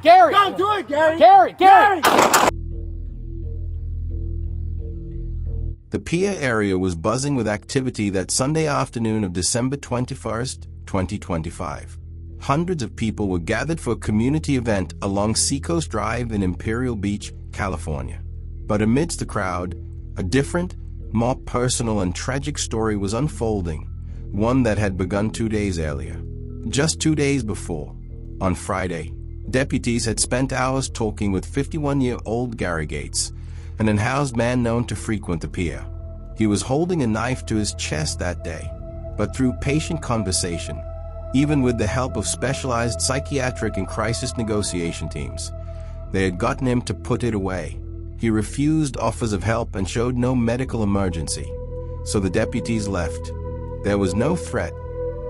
Gary! Don't do it, Gary! Gary! The pier area was buzzing with activity that Sunday afternoon of December 21st, 2025. Hundreds of people were gathered for a community event along Seacoast Drive in Imperial Beach, California. But amidst the crowd, a different, more personal and tragic story was unfolding, one that had begun 2 days earlier. Just 2 days before, on Friday, deputies had spent hours talking with 51-year-old Gary Gates, an unhoused man known to frequent the pier. He was holding a knife to his chest that day, but through patient conversation, even with the help of specialized psychiatric and crisis negotiation teams, they had gotten him to put it away. He refused offers of help and showed no medical emergency, so the deputies left. There was no threat.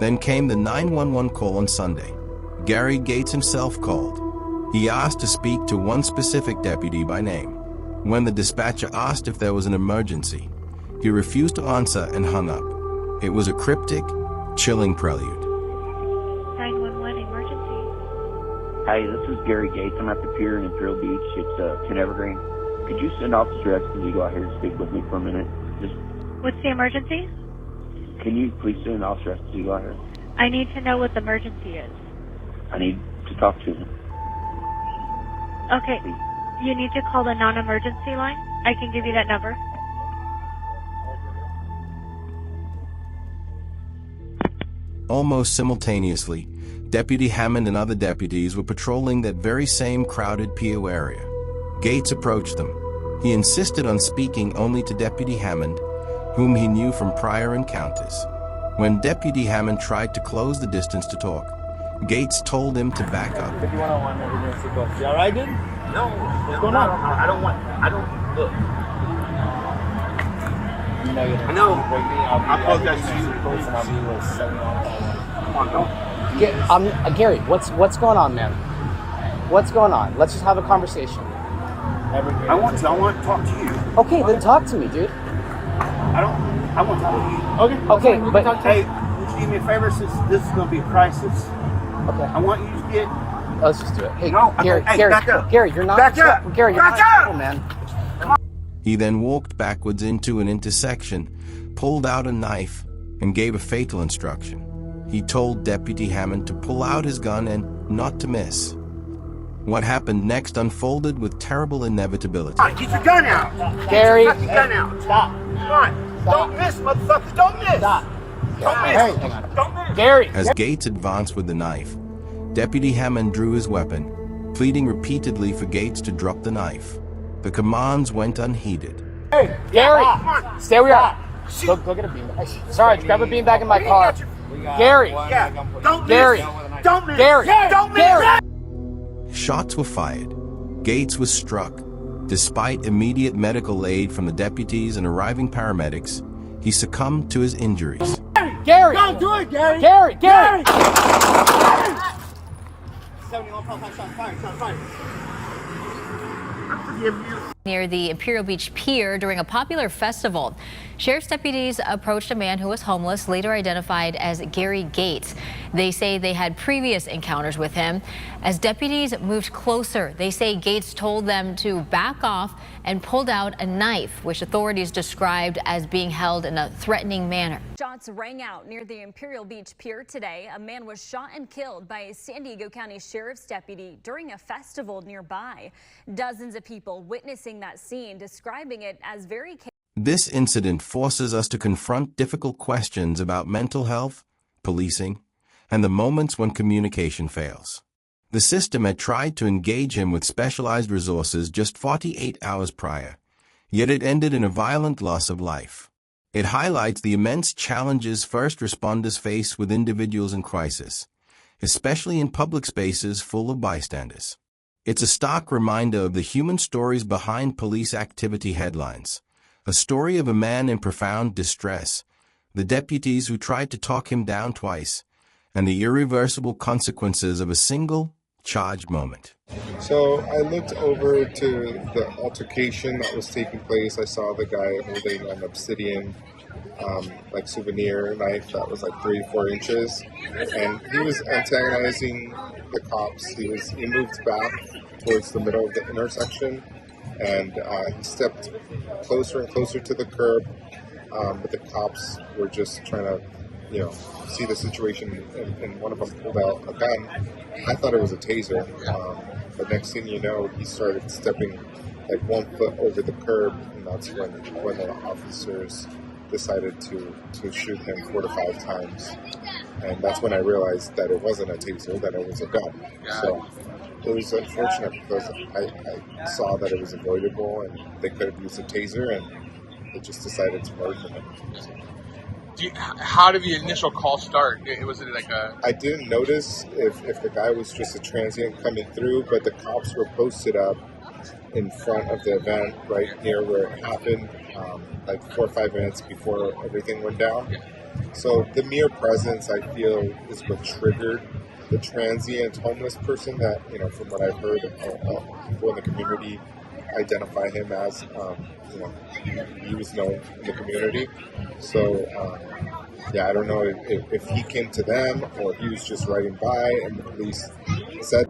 Then came the 911 call on Sunday. Gary Gates himself called. He asked to speak to one specific deputy by name. When the dispatcher asked if there was an emergency, he refused to answer and hung up. It was a cryptic, chilling prelude. 911 emergency. Hi, this is Gary Gates. I'm at the pier in Imperial Beach. It's 10 Evergreen. Could you send Officer X to go out here and speak with me for a minute? What's the emergency? Can you please send Officer X to go out here? I need to know what the emergency is. I need to talk to him. Okay. You need to call the non-emergency line. I can give you that number. Almost simultaneously, Deputy Hammond and other deputies were patrolling that very same crowded pier area. Gates approached them. He insisted on speaking only to Deputy Hammond, whom he knew from prior encounters. When Deputy Hammond tried to close the distance to talk, Gates told him to back up. 5101 emergency call. You all right, dude? No. What's going on? Look. You know, I know. I apologize to you. Come on, don't. Gary, what's going on, man? What's going on? Let's just have a conversation. I want to talk to you. Okay, then talk to me, dude. I want to talk to you. Okay, but Hey, would you do me a favor since this is going to be a crisis? okay, I want you to get... let's just do it. Hey, No, Gary, hey, Gary, back up. Gary, you're not. Back up. Gary, you're Back not up. man. He then walked backwards into an intersection, pulled out a knife, and gave a fatal instruction. He told Deputy Hammond to pull out his gun and not to miss. What happened next unfolded with terrible inevitability. Come on, get your gun out. Gary, Get your gun out. stop. Come on. Don't miss, motherfucker. Don't miss. Stop. Don't miss. Gary, hang on. Don't miss. Gary. As Gates advanced with the knife, Deputy Hammond drew his weapon, pleading repeatedly for Gates to drop the knife. The commands went unheeded. Hey, Gary, Come on. stay where you are. Go get a beanbag. Sarge, grab a beanbag in my car. Gary, Yeah. Don't Gary. miss. Don't miss. Gary. Don't miss. Gary. Shots were fired. Gates was struck. Despite immediate medical aid from the deputies and arriving paramedics, he succumbed to his injuries. Gary. Don't do it, Gary! Gary. Gary! 71 fire. I forgive you. Near the Imperial Beach Pier during a popular festival. Sheriff's deputies approached a man who was homeless, later identified as Gary Gates. They say they had previous encounters with him. As deputies moved closer, they say Gates told them to back off and pulled out a knife, which authorities described as being held in a threatening manner. Shots rang out near the Imperial Beach Pier today. A man was shot and killed by a San Diego County Sheriff's deputy during a festival nearby. Dozens of people witnessing that scene, describing it as very chaotic. This incident forces us to confront difficult questions about mental health, policing, and the moments when communication fails. The system had tried to engage him with specialized resources just 48 hours prior, yet it ended in a violent loss of life. It highlights the immense challenges first responders face with individuals in crisis, especially in public spaces full of bystanders. It's a stark reminder of the human stories behind police activity headlines. A story of a man in profound distress, the deputies who tried to talk him down twice, and the irreversible consequences of a single, charged moment. So I looked over to the altercation that was taking place. I saw the guy holding an obsidian like souvenir knife that was like 3 to 4 inches, and he was antagonizing the cops. He moved back towards the middle of the intersection, and he stepped closer and closer to the curb, but the cops were just trying to, see the situation, and one of them pulled out a gun. I thought it was a taser, but next thing you know, he started stepping like 1 foot over the curb, and that's when the officers decided to shoot him 4 to 5 times. And that's when I realized that it wasn't a taser, that it was a gun. So it was unfortunate because I saw that it was avoidable and they could have used a taser, and they just decided to murder him. How did the initial call start? Was it like a... I didn't notice if the guy was just a transient coming through, but the cops were posted up in front of the event right near where it happened, like 4 or 5 minutes before everything went down. So the mere presence, I feel, is what triggered the transient homeless person that, from what I've heard, people in the community identify him as, he was known in the community. So, I don't know if he came to them or he was just riding by and the police said...